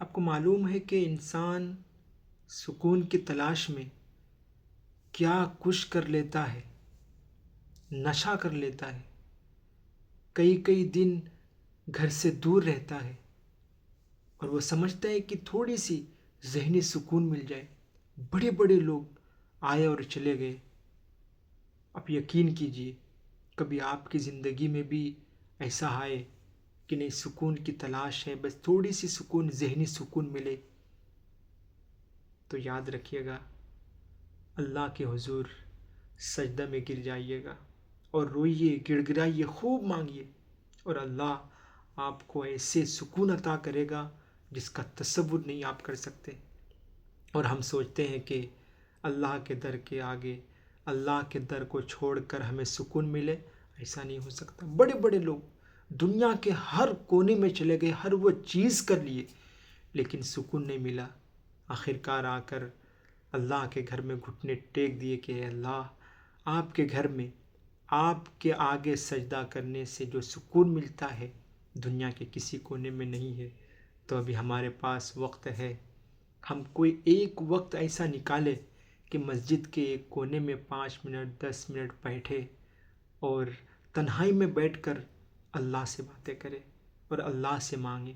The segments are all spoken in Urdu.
آپ کو معلوم ہے کہ انسان سکون کی تلاش میں کیا کچھ کر لیتا ہے، نشہ کر لیتا ہے، کئی کئی دن گھر سے دور رہتا ہے اور وہ سمجھتا ہے کہ تھوڑی سی ذہنی سکون مل جائے۔ بڑے بڑے لوگ آئے اور چلے گئے۔ آپ یقین کیجئے کبھی آپ کی زندگی میں بھی ایسا آئے کہ نہیں، سکون کی تلاش ہے، بس تھوڑی سی سکون، ذہنی سکون ملے، تو یاد رکھیے گا، اللہ کے حضور سجدہ میں گر جائیے گا اور روئیے، گڑ گڑائیے، خوب مانگیے، اور اللہ آپ کو ایسے سکون عطا کرے گا جس کا تصور نہیں آپ کر سکتے۔ اور ہم سوچتے ہیں کہ اللہ کے در کے آگے، اللہ کے در کو چھوڑ کر ہمیں سکون ملے، ایسا نہیں ہو سکتا۔ بڑے بڑے لوگ دنیا کے ہر کونے میں چلے گئے، ہر وہ چیز کر لیے، لیکن سکون نہیں ملا۔ آخرکار آ کر اللہ کے گھر میں گھٹنے ٹیک دیے کہ اے اللہ، آپ کے گھر میں آپ کے آگے سجدہ کرنے سے جو سکون ملتا ہے دنیا کے کسی کونے میں نہیں ہے۔ تو ابھی ہمارے پاس وقت ہے، ہم کوئی ایک وقت ایسا نکالے کہ مسجد کے ایک کونے میں 5 منٹ 10 منٹ بیٹھے اور تنہائی میں بیٹھ کر اللہ سے باتیں کرے اور اللہ سے مانگے۔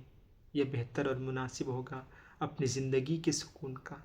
یہ بہتر اور مناسب ہوگا اپنی زندگی کے سکون کا۔